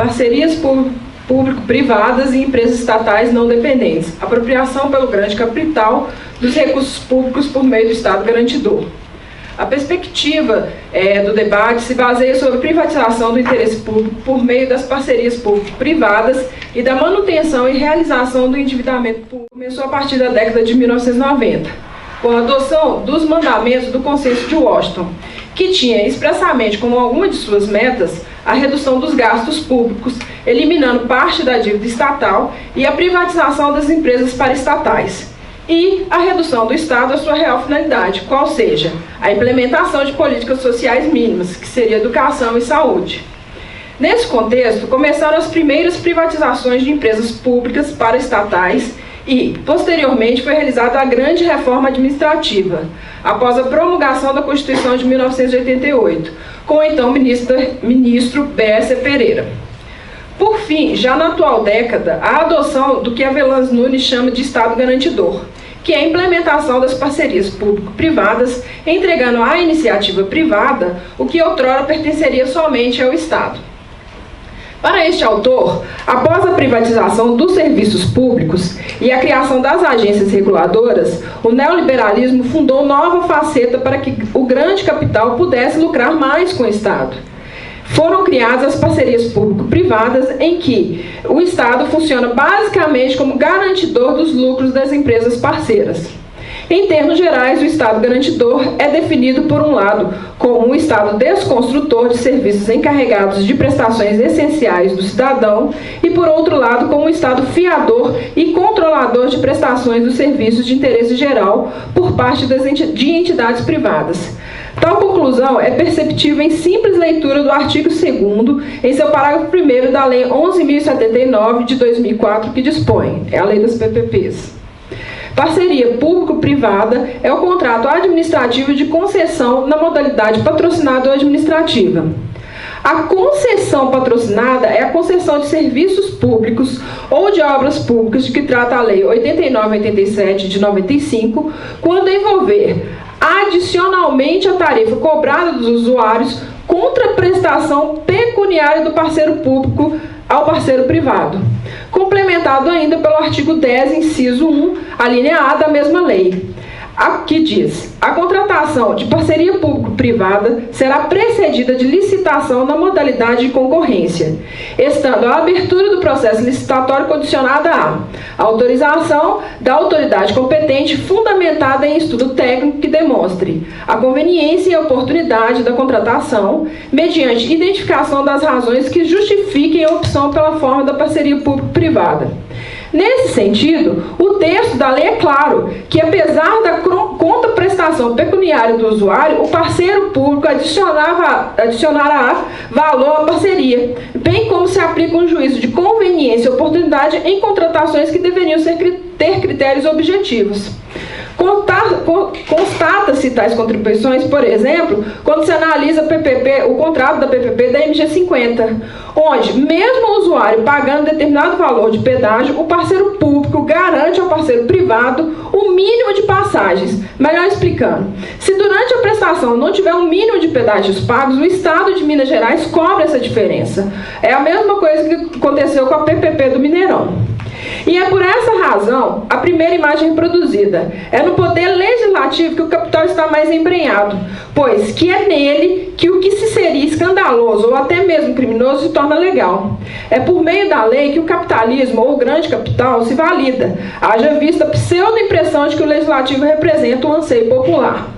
parcerias público-privadas e empresas estatais não dependentes, apropriação pelo grande capital dos recursos públicos por meio do Estado garantidor. A perspectiva do debate se baseia sobre a privatização do interesse público por meio das parcerias público-privadas e da manutenção e realização do endividamento público. Começou a partir da década de 1990, com a adoção dos mandamentos do Consenso de Washington, que tinha expressamente como alguma de suas metas a redução dos gastos públicos, eliminando parte da dívida estatal e a privatização das empresas paraestatais, e a redução do Estado à sua real finalidade, qual seja a implementação de políticas sociais mínimas, que seria educação e saúde. Nesse contexto, começaram as primeiras privatizações de empresas públicas para estatais e, posteriormente, foi realizada a grande reforma administrativa, após a promulgação da Constituição de 1988, com o então ministro B.S. Pereira. Por fim, já na atual década, a adoção do que Avelange Nunes chama de Estado garantidor, que é a implementação das parcerias público-privadas, entregando à iniciativa privada o que outrora pertenceria somente ao Estado. Para este autor, após a privatização dos serviços públicos e a criação das agências reguladoras, o neoliberalismo fundou nova faceta para que o grande capital pudesse lucrar mais com o Estado. Foram criadas as parcerias público-privadas, em que o Estado funciona basicamente como garantidor dos lucros das empresas parceiras. Em termos gerais, o Estado garantidor é definido, por um lado, como um Estado desconstrutor de serviços encarregados de prestações essenciais do cidadão e, por outro lado, como um Estado fiador e controlador de prestações dos serviços de interesse geral por parte de entidades privadas. Tal conclusão é perceptível em simples leitura do artigo 2º, em seu parágrafo 1º da Lei 11.079 de 2004, que dispõe, é a Lei das PPPs. Parceria público-privada é o contrato administrativo de concessão na modalidade patrocinada ou administrativa. A concessão patrocinada é a concessão de serviços públicos ou de obras públicas de que trata a Lei 89/87 de 95, quando envolver adicionalmente a tarifa cobrada dos usuários contra a prestação pecuniária do parceiro público ao parceiro privado, complementado ainda pelo artigo 10, inciso 1, a linha A da mesma lei, que diz: a contratação de parceria público-privada será precedida de licitação na modalidade de concorrência, estando a abertura do processo licitatório condicionada à autorização da autoridade competente fundamentada em estudo técnico que demonstre a conveniência e a oportunidade da contratação, mediante identificação das razões que justifiquem a opção pela forma da parceria público-privada. Nesse sentido, o texto da lei é claro que, apesar da contraprestação pecuniária do usuário, o parceiro público adicionará valor à parceria, bem como se aplica um juízo de conveniência e oportunidade em contratações que deveriam ter critérios objetivos. Constata-se tais contribuições, por exemplo, quando se analisa o contrato da PPP da MG 50, onde, mesmo o usuário pagando determinado valor de pedágio, o parceiro público garante ao parceiro privado o mínimo de passagens. Melhor explicando, se durante a prestação não tiver um mínimo de pedágios pagos, o Estado de Minas Gerais cobra essa diferença. É a mesma coisa que aconteceu com a PPP do Mineirão. E é por essa razão, a primeira imagem reproduzida é no poder legislativo que o capital está mais embrenhado, pois que é nele que o que se seria escandaloso ou até mesmo criminoso se torna legal. É por meio da lei que o capitalismo ou o grande capital se valida, haja vista a pseudo-impressão de que o legislativo representa um anseio popular.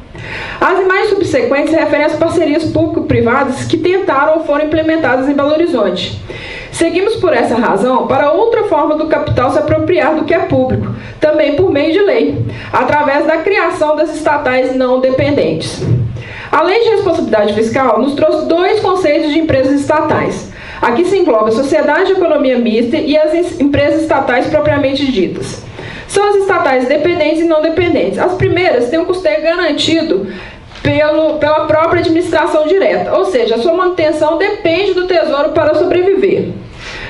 As imagens subsequentes se referem às parcerias público-privadas que tentaram ou foram implementadas em Belo Horizonte. Seguimos por essa razão para outra forma do capital se apropriar do que é público, também por meio de lei, através da criação das estatais não dependentes. A Lei de Responsabilidade Fiscal nos trouxe dois conceitos de empresas estatais. Aqui se engloba a sociedade de economia mista e as empresas estatais propriamente ditas. São as estatais dependentes e não dependentes. As primeiras têm um custeio garantido pela própria administração direta, ou seja, a sua manutenção depende do Tesouro para sobreviver.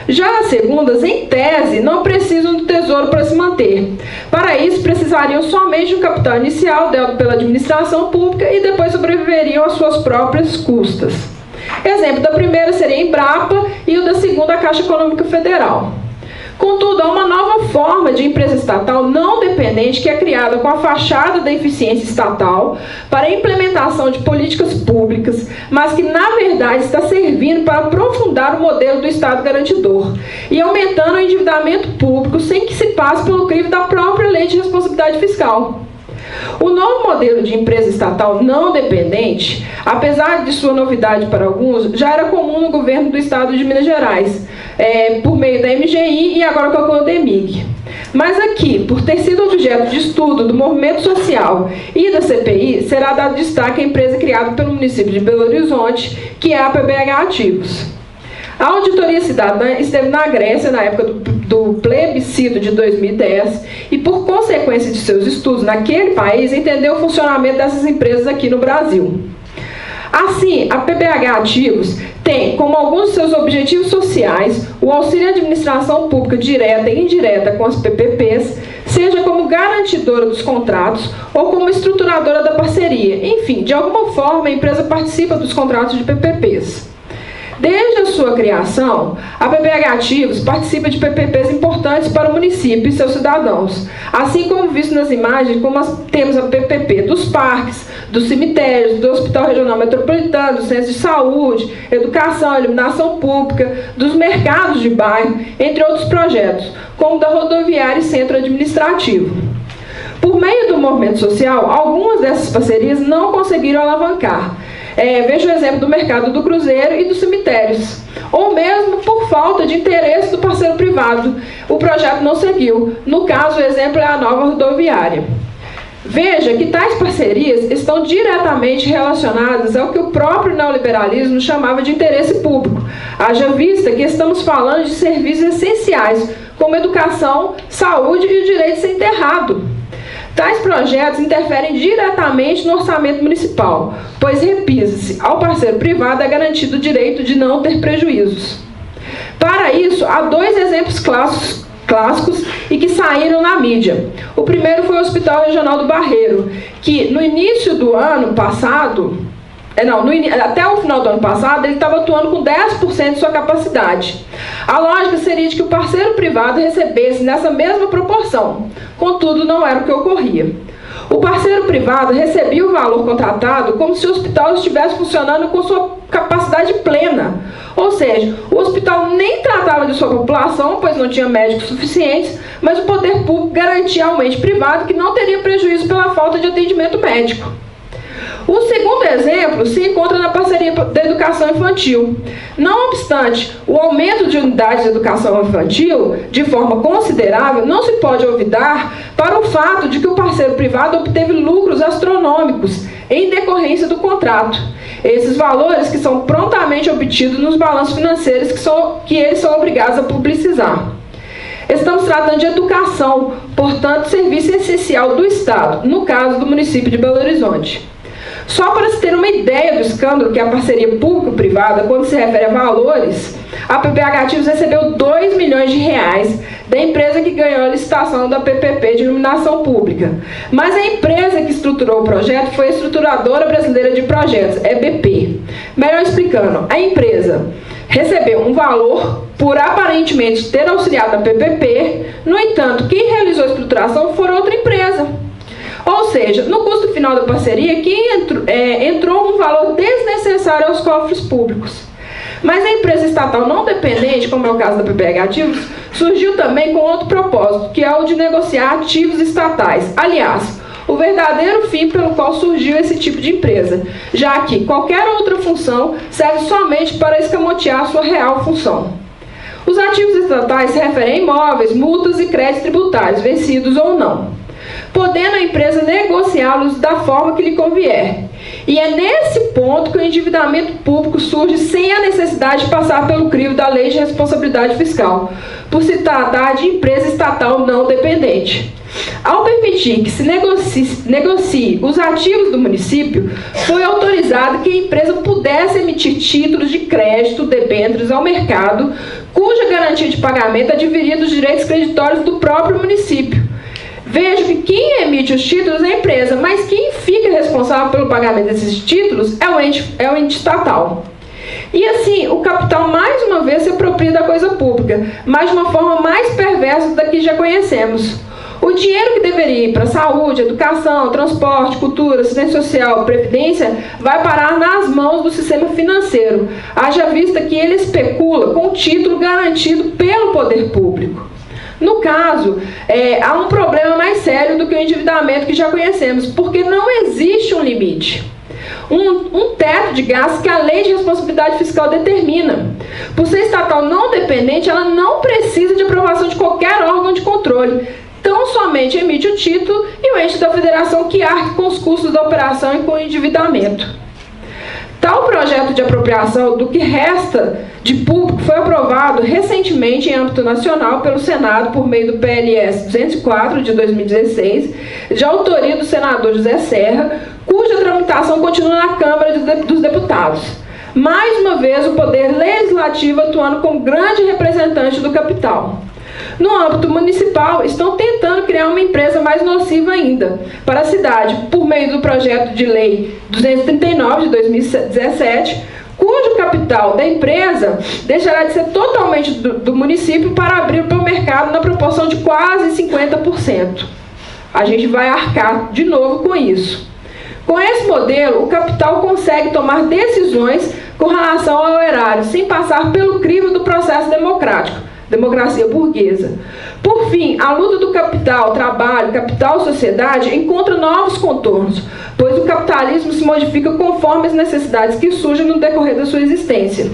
Já as segundas, em tese, não precisam do Tesouro para se manter. Para isso, precisariam somente de um capital inicial dado pela administração pública e depois sobreviveriam às suas próprias custas. Exemplo da primeira seria a Embrapa e o da segunda a Caixa Econômica Federal. Contudo, há uma nova forma de empresa estatal não dependente que é criada com a fachada da eficiência estatal para a implementação de políticas públicas, mas que, na verdade, está servindo para aprofundar o modelo do Estado garantidor e aumentando o endividamento público sem que se passe pelo crivo da própria Lei de Responsabilidade Fiscal. O novo modelo de empresa estatal não dependente, apesar de sua novidade para alguns, já era comum no governo do Estado de Minas Gerais, por meio da MGI e agora com a Codemig. Mas aqui, por ter sido objeto de estudo do movimento social e da CPI, será dado destaque à empresa criada pelo município de Belo Horizonte, que é a PBH Ativos. A auditoria cidadã esteve na Grécia na época do plebiscito de 2010 e, por consequência de seus estudos naquele país, entendeu o funcionamento dessas empresas aqui no Brasil. Assim, a PBH Ativos tem, como alguns de seus objetivos sociais, o auxílio à administração pública direta e indireta com as PPPs, seja como garantidora dos contratos ou como estruturadora da parceria. Enfim, de alguma forma, a empresa participa dos contratos de PPPs. Desde a sua criação, a PBH Ativos participa de PPPs importantes para o município e seus cidadãos, assim como visto nas imagens, como temos a PPP dos parques, dos cemitérios, do Hospital Regional Metropolitano, do Centro de Saúde, Educação, Iluminação Pública, dos mercados de bairro, entre outros projetos, como da rodoviária e centro administrativo. Por meio do movimento social, algumas dessas parcerias não conseguiram alavancar. Veja o exemplo do mercado do cruzeiro e dos cemitérios. Ou mesmo por falta de interesse do parceiro privado. O projeto não seguiu. No caso, o exemplo é a nova rodoviária. Veja que tais parcerias estão diretamente relacionadas ao que o próprio neoliberalismo chamava de interesse público. Haja vista que estamos falando de serviços essenciais, como educação, saúde e o direito de ser enterrado. Tais projetos interferem diretamente no orçamento municipal, pois, repisa-se, ao parceiro privado é garantido o direito de não ter prejuízos. Para isso, há dois exemplos clássicos e que saíram na mídia. O primeiro foi o Hospital Regional do Barreiro, que no início do ano passado, até o final do ano passado, ele estava atuando com 10% de sua capacidade. A lógica seria de que o parceiro privado recebesse nessa mesma proporção. Contudo, não era o que ocorria. O parceiro privado recebia o valor contratado como se o hospital estivesse funcionando com sua capacidade plena. Ou seja, o hospital nem tratava de sua população, pois não tinha médicos suficientes, mas o poder público garantia ao ente privado que não teria prejuízo pela falta de atendimento médico. O segundo exemplo se encontra na parceria da educação infantil. Não obstante o aumento de unidades de educação infantil de forma considerável, não se pode olvidar para o fato de que o parceiro privado obteve lucros astronômicos em decorrência do contrato. Esses valores que são prontamente obtidos nos balanços financeiros que eles são obrigados a publicizar. Estamos tratando de educação, portanto, serviço essencial do Estado, no caso do município de Belo Horizonte. Só para se ter uma ideia do escândalo que é a parceria público-privada, quando se refere a valores, a PBH Ativos recebeu 2 milhões de reais da empresa que ganhou a licitação da PPP de iluminação pública. Mas a empresa que estruturou o projeto foi a Estruturadora Brasileira de Projetos, EBP. Melhor explicando, a empresa recebeu um valor por aparentemente ter auxiliado a PPP, no entanto, quem realizou a estruturação foi outra empresa. Ou seja, no custo final da parceria, entrou um valor desnecessário aos cofres públicos. Mas a empresa estatal não dependente, como é o caso da PBH Ativos, surgiu também com outro propósito, que é o de negociar ativos estatais. Aliás, o verdadeiro fim pelo qual surgiu esse tipo de empresa, já que qualquer outra função serve somente para escamotear sua real função. Os ativos estatais se referem a imóveis, multas e créditos tributários, vencidos ou não, podendo a empresa negociá-los da forma que lhe convier. E é nesse ponto que o endividamento público surge sem a necessidade de passar pelo crivo da Lei de Responsabilidade Fiscal, por se tratar de empresa estatal não dependente. Ao permitir que se negocie os ativos do município, foi autorizado que a empresa pudesse emitir títulos de crédito, debêntures ao mercado, cuja garantia de pagamento adviria dos direitos creditórios do próprio município. Veja que quem emite os títulos é a empresa, mas quem fica responsável pelo pagamento desses títulos é o ente estatal. E assim, o capital mais uma vez se apropria da coisa pública, mas de uma forma mais perversa da que já conhecemos. O dinheiro que deveria ir para saúde, educação, transporte, cultura, assistência social, previdência, vai parar nas mãos do sistema financeiro, haja vista que ele especula com o título garantido pelo poder público. No caso, há um problema mais sério do que o endividamento que já conhecemos, porque não existe um limite. Um teto de gastos que a Lei de Responsabilidade Fiscal determina. Por ser estatal não dependente, ela não precisa de aprovação de qualquer órgão de controle. Tão somente emite o título e o ente da federação que arque com os custos da operação e com o endividamento. Tal projeto de apropriação do que resta de público foi aprovado recentemente em âmbito nacional pelo Senado por meio do PLS 204 de 2016, de autoria do senador José Serra, cuja tramitação continua na Câmara dos Deputados. Mais uma vez, o Poder Legislativo atuando como grande representante do capital. No âmbito municipal, estão tentando criar uma empresa mais nociva ainda para a cidade, por meio do projeto de lei 239 de 2017, cujo capital da empresa deixará de ser totalmente do município para abrir para o mercado na proporção de quase 50%. A gente vai arcar de novo com isso. Com esse modelo, o capital consegue tomar decisões com relação ao erário, sem passar pelo crivo do processo democrático, democracia burguesa. Por fim, a luta do capital, trabalho, capital, sociedade encontra novos contornos, pois o capitalismo se modifica conforme as necessidades que surgem no decorrer da sua existência,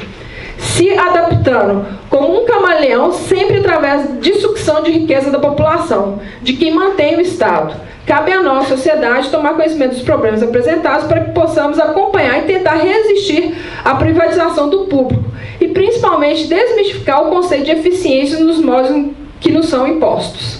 se adaptando como um camaleão, sempre através de sucção de riqueza da população, de quem mantém o Estado. Cabe a nós, sociedade, tomar conhecimento dos problemas apresentados para que possamos acompanhar e tentar resistir à privatização do público e, principalmente, desmistificar o conceito de eficiência nos modos que nos são impostos.